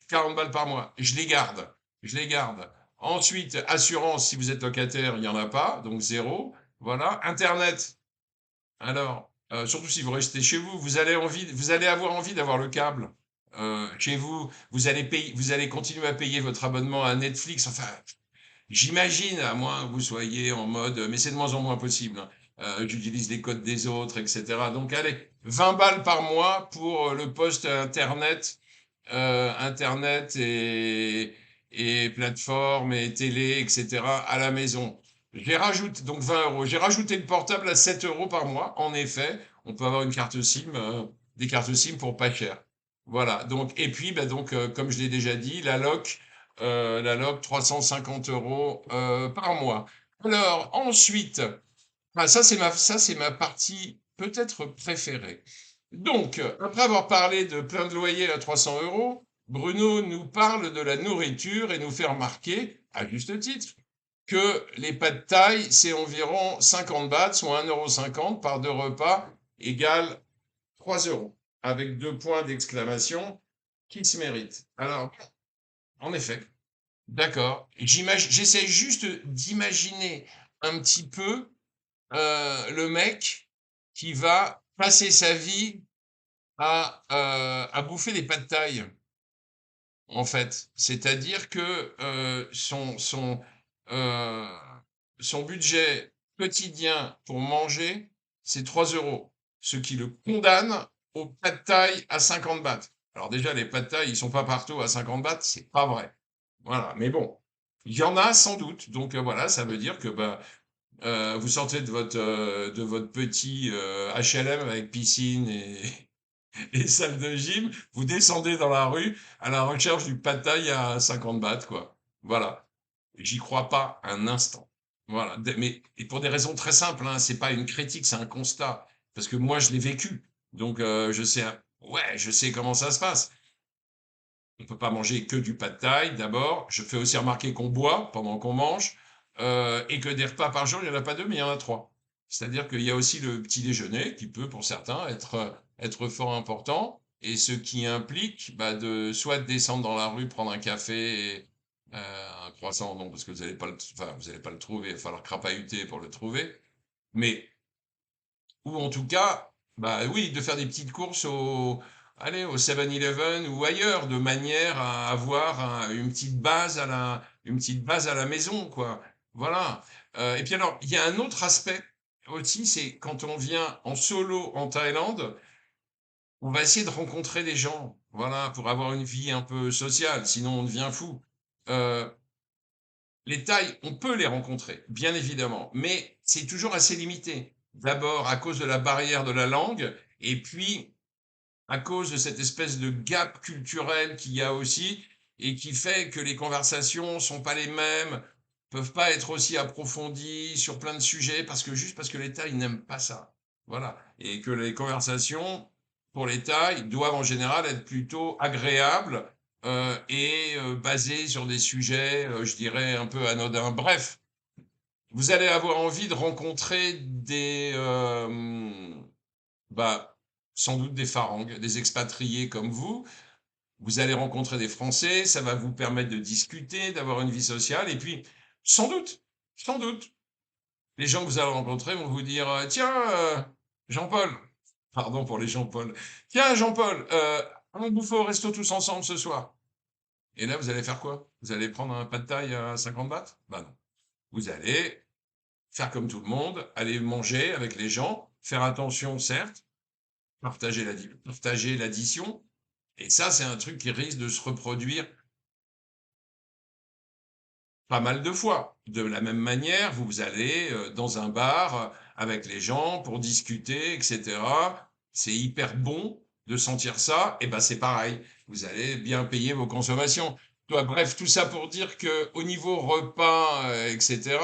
40 balles par mois. Je les garde. Je les garde. Ensuite, assurance, si vous êtes locataire, il n'y en a pas, donc zéro. Voilà. Internet. Alors, surtout si vous restez chez vous, vous allez avoir envie d'avoir le câble. Chez vous, vous allez continuer à payer votre abonnement à Netflix. Enfin, j'imagine, à moins que vous soyez en mode, mais c'est de moins en moins possible, hein. J'utilise les codes des autres, etc. Donc, allez, 20 balles par mois pour le poste Internet internet et plateformes et télé, etc. à la maison. J'ai rajouté donc 20 euros. J'ai rajouté le portable à 7 € par mois. En effet, on peut avoir une carte SIM, des cartes SIM pour pas cher. Voilà, donc, et puis, bah, donc, comme je l'ai déjà dit, la loc 350 € par mois. Alors, ensuite, ah, ça, c'est ma partie peut-être préférée. Donc, après avoir parlé de plein de loyers à 300 €, Bruno nous parle de la nourriture et nous fait remarquer, à juste titre, que les pâtes thaï, c'est environ 50 bahts, soit 1,50 € par deux repas, égale 3 €, avec deux points d'exclamation qui se méritent. Alors, en effet, d'accord. J'essaie juste d'imaginer un petit peu le mec qui va passer sa vie à bouffer des pâtes thaï, en fait. C'est-à-dire que euh, son budget quotidien pour manger, c'est 3 €, ce qui le condamne aux pâtes thaï à 50 bahts. Alors déjà, les pâtes thaï, ils sont pas partout à 50 bahts, c'est pas vrai. Voilà, mais bon, il y en a sans doute. Donc voilà, ça veut dire que bah, vous sortez de votre petit HLM avec piscine et salle de gym, vous descendez dans la rue à la recherche du pad thaï à 50 bahts, quoi. Voilà. J'y crois pas un instant. Voilà. Mais et pour des raisons très simples, hein, c'est pas une critique, c'est un constat. Parce que moi, je l'ai vécu. Donc, je sais, ouais, je sais comment ça se passe. On peut pas manger que du pad thaï, d'abord. Je fais aussi remarquer qu'on boit pendant qu'on mange, et que des repas par jour, il n'y en a pas deux, mais il y en a trois. C'est-à-dire qu'il y a aussi le petit déjeuner qui peut, pour certains, être fort important, et ce qui implique bah, de soit de descendre dans la rue, prendre un café, et, un croissant, non, parce que vous n'allez pas enfin, vous allez pas le trouver, il va falloir crapahuter pour le trouver, mais ou en tout cas, bah oui, de faire des petites courses allez, au 7-Eleven ou ailleurs, de manière à avoir une petite base à la maison, quoi. Voilà. Et puis alors, il y a un autre aspect aussi, c'est quand on vient en solo en Thaïlande, on va essayer de rencontrer des gens, voilà, pour avoir une vie un peu sociale, sinon on devient fou. Euh, les Thaïs, on peut les rencontrer, bien évidemment, mais c'est toujours assez limité. D'abord à cause de la barrière de la langue, et puis à cause de cette espèce de gap culturel qu'il y a aussi, et qui fait que les conversations sont pas les mêmes, peuvent pas être aussi approfondies sur plein de sujets, juste parce que les Thaïs n'aiment pas ça. Voilà. Et que les conversations, pour les Thaïs, doivent en général être plutôt agréables, et basées sur des sujets, je dirais, un peu anodins. Bref, vous allez avoir envie de rencontrer bah, sans doute des Farangs, des expatriés comme vous. Vous allez rencontrer des Français, ça va vous permettre de discuter, d'avoir une vie sociale. Et puis, sans doute, les gens que vous allez rencontrer vont vous dire, tiens, Jean-Paul, pardon pour les Jean-Paul, tiens, Jean-Paul, on bouffe au resto tous ensemble ce soir. Et là, vous allez faire quoi? Vous allez prendre un pad thaï à 50 bahts? Bah non. Vous allez faire comme tout le monde, aller manger avec les gens, faire attention, certes, partager l'addition. Et ça, c'est un truc qui risque de se reproduire pas mal de fois. De la même manière, vous allez dans un bar avec les gens pour discuter, etc. C'est hyper bon de sentir ça. Et ben c'est pareil. Vous allez bien payer vos consommations. Bref, tout ça pour dire que au niveau repas, etc.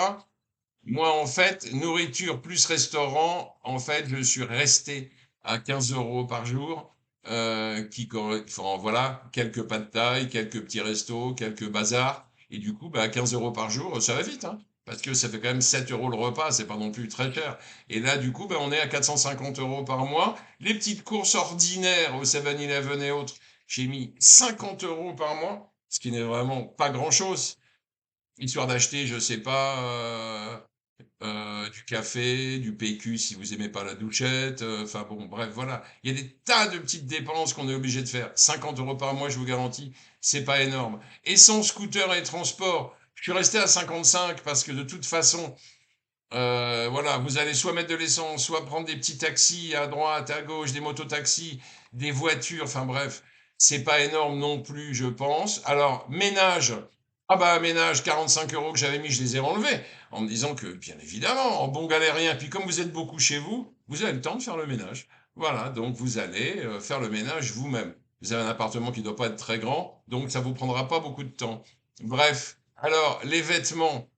Moi, en fait, nourriture plus restaurant, en fait, je suis resté à 15 € par jour, enfin, voilà, quelques pas de taille, quelques petits restos, quelques bazars. Et du coup, bah, 15 € par jour, ça va vite, hein, parce que ça fait quand même 7 € le repas, c'est pas non plus très cher. Et là, du coup, bah, on est à 450 € par mois. Les petites courses ordinaires au 7-Eleven et autres, j'ai mis 50 € par mois, ce qui n'est vraiment pas grand-chose, histoire d'acheter, je sais pas, du café, du PQ si vous aimez pas la douchette, enfin bon, bref, voilà. Il y a des tas de petites dépenses qu'on est obligé de faire. 50 € par mois, je vous garantis, c'est pas énorme. Essence, scooter et transport, je suis resté à 55 parce que de toute façon, voilà, vous allez soit mettre de l'essence, soit prendre des petits taxis à droite, à gauche, des mototaxis, des voitures, enfin bref, c'est pas énorme non plus, je pense. Alors, ménage, ah bah ménage, 45 € que j'avais mis, je les ai enlevés, en me disant que, bien évidemment, en bon galérien, puis comme vous êtes beaucoup chez vous, vous avez le temps de faire le ménage. Voilà, donc vous allez faire le ménage vous-même. Vous avez un appartement qui ne doit pas être très grand, donc ça vous prendra pas beaucoup de temps. Bref, alors les vêtements,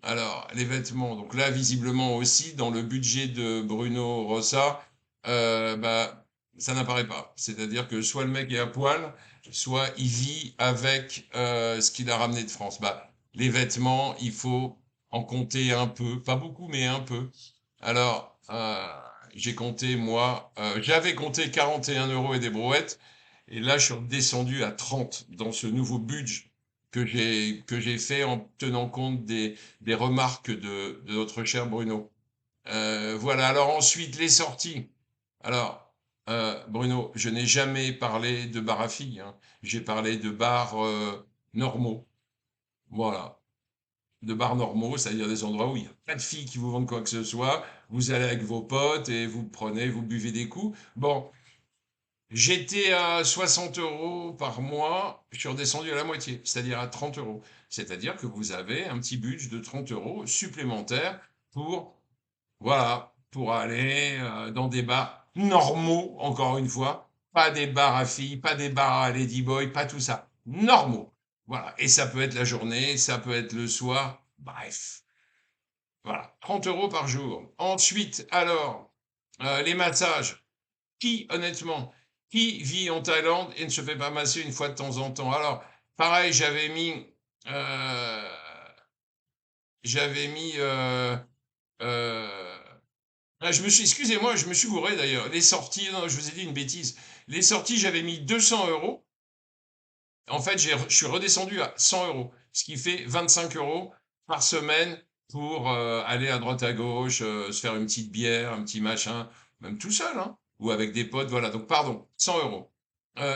donc là, visiblement aussi, dans le budget de Bruno Rossa, bah, ça n'apparaît pas. C'est-à-dire que soit le mec est à poil, soit il vit avec ce qu'il a ramené de France. Bah, les vêtements, il faut en compter un peu, pas beaucoup, mais un peu. Alors, j'ai compté, moi, j'avais compté 41 euros et des brouettes, et là, je suis redescendu à 30 dans ce nouveau budget que j'ai fait en tenant compte des remarques de notre cher Bruno. Voilà, alors ensuite, les sorties. Alors, Bruno, je n'ai jamais parlé de bar à filles, hein. J'ai parlé de bars normaux. Voilà, de bars normaux, c'est-à-dire des endroits où il n'y a pas de filles qui vous vendent quoi que ce soit. Vous allez avec vos potes et vous prenez, vous buvez des coups. Bon, j'étais à 60 euros par mois, je suis redescendu à la moitié, c'est-à-dire à 30 euros. C'est-à-dire que vous avez un petit budget de 30 euros supplémentaire pour, voilà, pour aller dans des bars normaux, encore une fois. Pas des bars à filles, pas des bars à ladyboy, pas tout ça. Normaux. Voilà. Et ça peut être la journée, ça peut être le soir. Bref. Voilà. 30 euros par jour. Ensuite, alors, les massages. Qui, honnêtement, qui vit en Thaïlande et ne se fait pas masser une fois de temps en temps? Alors, pareil, euh, j'avais mis, euh, excusez-moi, je me suis gouré d'ailleurs. Les sorties, non, je vous ai dit une bêtise. Les sorties, j'avais mis 200 euros. En fait, je suis redescendu à 100 euros, ce qui fait 25 euros par semaine pour aller à droite à gauche, se faire une petite bière, un petit machin, même tout seul, hein, ou avec des potes, voilà. Donc, pardon, 100 euros.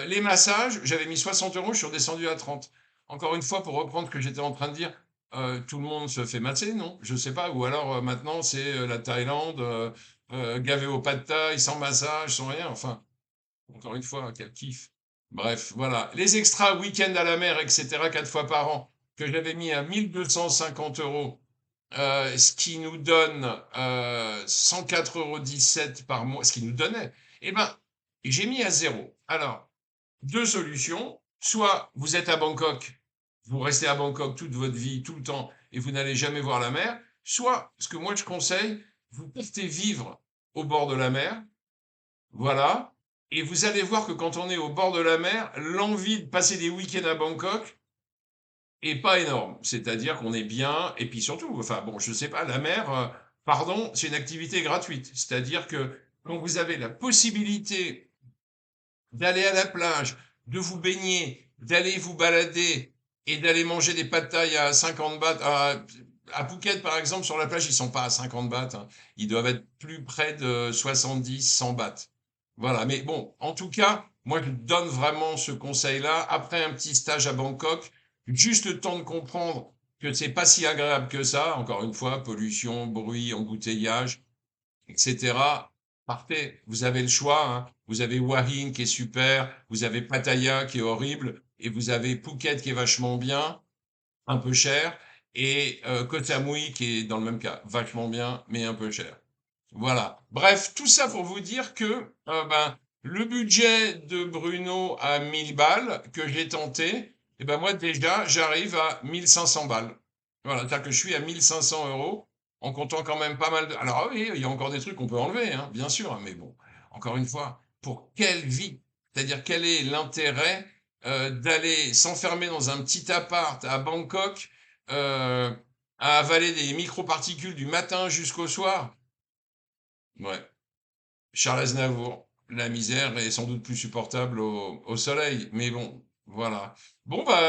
Les massages, j'avais mis 60 euros, je suis redescendu à 30. Encore une fois, pour reprendre ce que j'étais en train de dire, tout le monde se fait masser, non? Je sais pas. Ou alors maintenant, c'est la Thaïlande, gavé au pad thaï, sans massage, sans rien. Enfin, encore une fois, quel kiff. Bref, voilà. Les extras week-end à la mer, etc., 4 fois par an, que j'avais mis à 1250 euros, ce qui nous donne 104,17 € par mois, ce qui nous donnait, eh ben, j'ai mis à zéro. Alors, deux solutions. Soit vous êtes à Bangkok, vous restez à Bangkok toute votre vie, tout le temps, et vous n'allez jamais voir la mer. Soit, ce que moi je conseille, vous partez vivre au bord de la mer, voilà. Et vous allez voir que quand on est au bord de la mer, l'envie de passer des week-ends à Bangkok est pas énorme. C'est-à-dire qu'on est bien, et puis surtout, enfin bon, je sais pas, la mer, pardon, c'est une activité gratuite. C'est-à-dire que quand vous avez la possibilité d'aller à la plage, de vous baigner, d'aller vous balader et d'aller manger des pad thaï à 50 bahts, à Phuket par exemple, sur la plage, ils sont pas à 50 bahts, hein. Ils doivent être plus près de 70, 100 bahts. Voilà, mais bon, en tout cas, moi je donne vraiment ce conseil-là. Après un petit stage à Bangkok, juste le temps de comprendre que c'est pas si agréable que ça. Encore une fois, pollution, bruit, embouteillage, etc. Partez, vous avez le choix, hein. Vous avez Wahin qui est super, vous avez Pattaya qui est horrible, et vous avez Phuket qui est vachement bien, un peu cher, et Koh Samui qui est dans le même cas, vachement bien, mais un peu cher. Voilà. Bref, tout ça pour vous dire que ben, le budget de Bruno à 1000 balles que j'ai tenté, et ben moi déjà j'arrive à 1500 balles. Voilà, c'est-à-dire que je suis à 1500 euros en comptant quand même pas mal de... Alors ah oui, il y a encore des trucs qu'on peut enlever, hein, bien sûr, hein, mais bon, encore une fois, pour quelle vie? C'est-à-dire quel est l'intérêt d'aller s'enfermer dans un petit appart à Bangkok, euh, à avaler des microparticules du matin jusqu'au soir? Ouais. Charles Aznavour, la misère est sans doute plus supportable au soleil, mais bon, voilà. Bon, bah,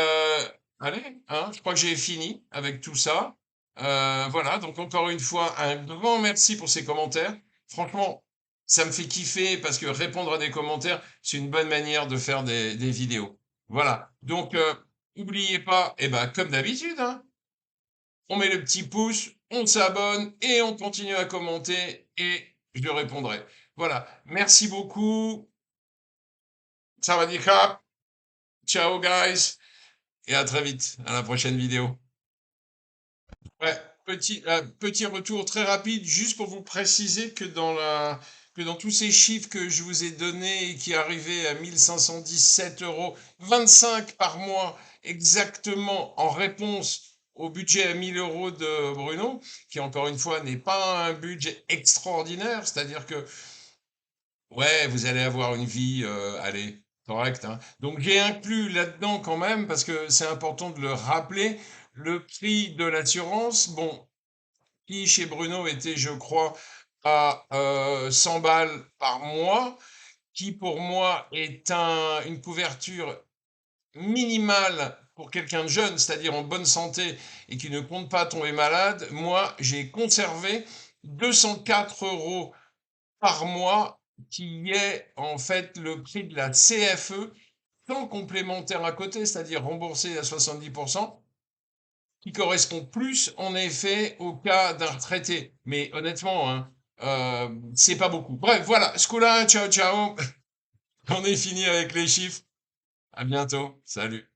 allez, hein, je crois que j'ai fini avec tout ça. Voilà, donc encore une fois, un grand merci pour ces commentaires. Franchement, ça me fait kiffer parce que répondre à des commentaires, c'est une bonne manière de faire des vidéos. Voilà, donc n'oubliez pas, et ben, comme d'habitude, hein, on met le petit pouce, on s'abonne et on continue à commenter et je répondrai. Voilà. Merci beaucoup. Sawadee-krap. Ciao, guys. Et à très vite. À la prochaine vidéo. Ouais. Petit retour très rapide, juste pour vous préciser que dans que dans tous ces chiffres que je vous ai donnés et qui arrivaient à 1 517,25 € par mois, exactement en réponse au budget à 1 000 € de Bruno, qui encore une fois n'est pas un budget extraordinaire, c'est-à-dire que, ouais, vous allez avoir une vie, allez, correcte, hein. Donc j'ai inclus là-dedans quand même, parce que c'est important de le rappeler, le prix de l'assurance. Bon, qui chez Bruno était, je crois, à 100 balles par mois, qui pour moi est une couverture minimale pour quelqu'un de jeune, c'est-à-dire en bonne santé et qui ne compte pas tomber malade. Moi, j'ai conservé 204 € par mois, qui est en fait le prix de la CFE, sans complémentaire à côté, c'est-à-dire remboursé à 70%, qui correspond plus en effet au cas d'un retraité. Mais honnêtement, hein, c'est pas beaucoup. Bref, voilà, ce coup-là, ciao, ciao. On est fini avec les chiffres. À bientôt. Salut.